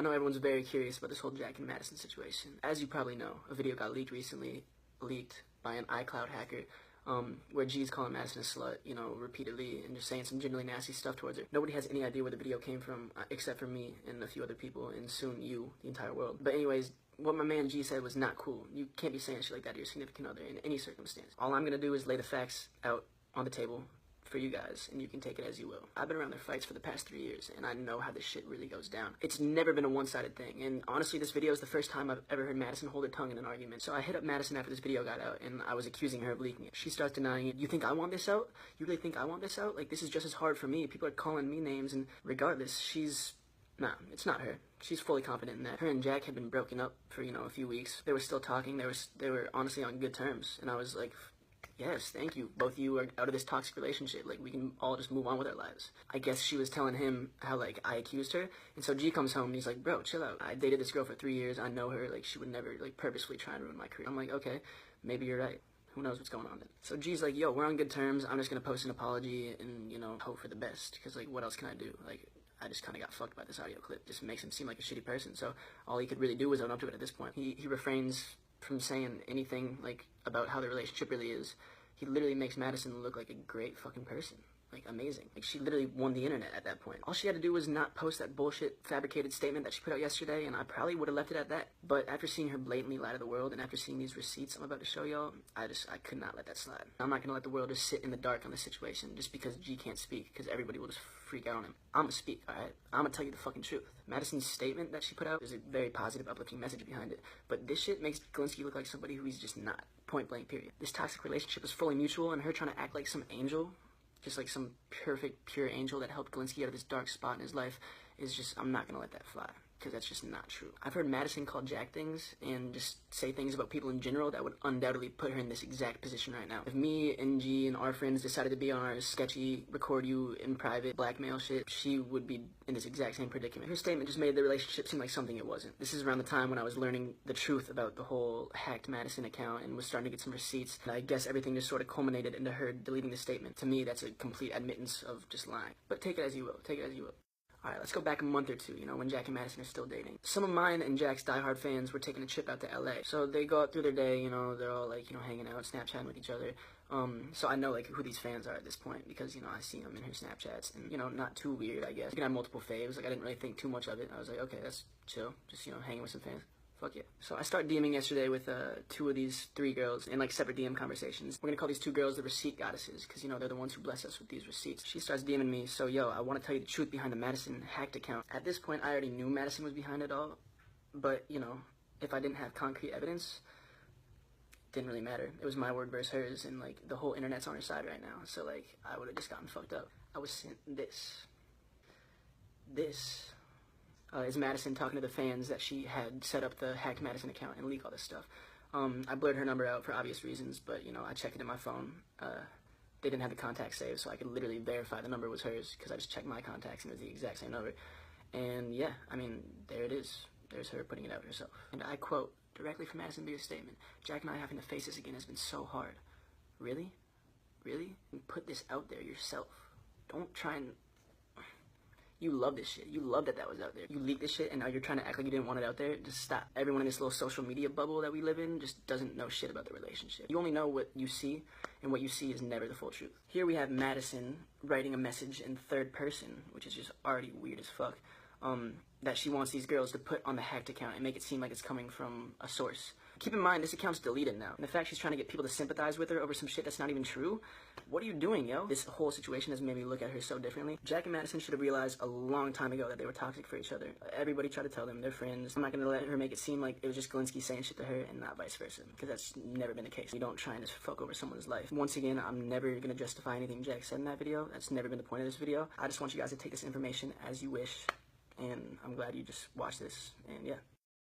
know everyone's very curious about this whole Jack and Madison situation. As you probably know, a video got leaked recently, by an iCloud hacker, where G's calling Madison a slut, you know, repeatedly, and just saying some generally nasty stuff towards her. Nobody has any idea where the video came from, except for me and a few other people, and soon you, the entire world. But anyways, what my man G said was not cool. You can't be saying shit like that to your significant other in any circumstance. All I'm gonna do is lay the facts out on the table for you guys, and you can take it as you will. I've been around their fights for the past 3 years, and I know how this shit really goes down. It's never been a one-sided thing, and honestly, this video is the first time I've ever heard Madison hold her tongue in an argument. So I hit up Madison after this video got out, and I was accusing her of leaking it. She starts denying it. You think I want this out? You really think I want this out? Like, this is just as hard for me. People are calling me names, and regardless, nah, it's not her. She's fully confident in that. Her and Jack had been broken up for, you know, a few weeks. They were still talking. They were honestly on good terms, and I was like, yes, thank you. Both of you are out of this toxic relationship. Like, we can all just move on with our lives. I guess she was telling him how, like, I accused her. And so G comes home and he's like, bro, chill out. I dated this girl for 3 years. I know her. Like, she would never, like, purposefully try and ruin my career. I'm like, okay, maybe you're right. Who knows what's going on then? So G's like, yo, we're on good terms. I'm just going to post an apology and, you know, hope for the best. Because, like, what else can I do? Like, I just kind of got fucked by this audio clip. Just makes him seem like a shitty person. So all he could really do was own up to it at this point. He refrains from saying anything, like, about how the relationship really is. He literally makes Madison look like a great fucking person. Like, amazing. Like, she literally won the internet at that point. All she had to do was not post that bullshit fabricated statement that she put out yesterday, and I probably would have left it at that. But after seeing her blatantly lie to the world, and after seeing these receipts I'm about to show y'all, I could not let that slide. I'm not gonna let the world just sit in the dark on this situation just because G can't speak, because everybody will just freak out on him. I'm gonna speak, alright? I'm gonna tell you the fucking truth. Madison's statement that she put out is a very positive, uplifting message behind it. But this shit makes Glinsky look like somebody who he's just not. Point blank, period. This toxic relationship is fully mutual, and her trying to act like some angel, just like some perfect, pure angel that helped Glinsky out of this dark spot in his life, is just, I'm not gonna let that fly. Because that's just not true. I've heard Madison call Jack things and just say things about people in general that would undoubtedly put her in this exact position right now. If me and G and our friends decided to be on our sketchy, record you in private, blackmail shit, she would be in this exact same predicament. Her statement just made the relationship seem like something it wasn't. This is around the time when I was learning the truth about the whole hacked Madison account and was starting to get some receipts. And I guess everything just sort of culminated into her deleting the statement. To me, that's a complete admittance of just lying. But take it as you will. Take it as you will. Alright, let's go back a month or two, you know, when Jack and Madison are still dating. Some of mine and Jack's diehard fans were taking a trip out to LA. So they go out through their day, you know, they're all, like, you know, hanging out, Snapchatting with each other. So I know, like, who these fans are at this point because, you know, I see them in her Snapchats. And, you know, not too weird, I guess. You can have multiple faves. Like, I didn't really think too much of it. I was like, okay, that's chill. Just, you know, hanging with some fans. Fuck yeah. So I start DMing yesterday with 2 of these 3 girls in like separate DM conversations. We're gonna call these 2 girls the receipt goddesses because, you know, they're the ones who bless us with these receipts. She starts DMing me, so yo, I want to tell you the truth behind the Madison hacked account. At this point, I already knew Madison was behind it all, but, you know, if I didn't have concrete evidence, it didn't really matter. It was my word versus hers, and like the whole internet's on her side right now, so like I would have just gotten fucked up. I was sent this. Is Madison talking to the fans that she had set up the hacked Madison account and leak all this stuff. I blurred her number out for obvious reasons, but, you know, I checked it in my phone. They didn't have the contact saved, so I could literally verify the number was hers because I just checked my contacts and it was the exact same number. And yeah, I mean, there it is. There's her putting it out herself. And I quote directly from Madison Beer's statement, "Jack and I having to face this again has been so hard." Really? Really? And put this out there yourself. Don't try and... You love this shit. You love that was out there. You leaked this shit and now you're trying to act like you didn't want it out there. Just stop. Everyone in this little social media bubble that we live in just doesn't know shit about the relationship. You only know what you see, and what you see is never the full truth. Here we have Madison writing a message in third person, which is just already weird as fuck, that she wants these girls to put on the hacked account and make it seem like it's coming from a source. Keep in mind, this account's deleted now. And the fact she's trying to get people to sympathize with her over some shit that's not even true, what are you doing, yo? This whole situation has made me look at her so differently. Jack and Madison should have realized a long time ago that they were toxic for each other. Everybody tried to tell them they're friends. I'm not gonna let her make it seem like it was just Glinsky saying shit to her and not vice versa, because that's never been the case. You don't try and just fuck over someone's life. Once again, I'm never gonna justify anything Jack said in that video. That's never been the point of this video. I just want you guys to take this information as you wish, and I'm glad you just watched this, and yeah.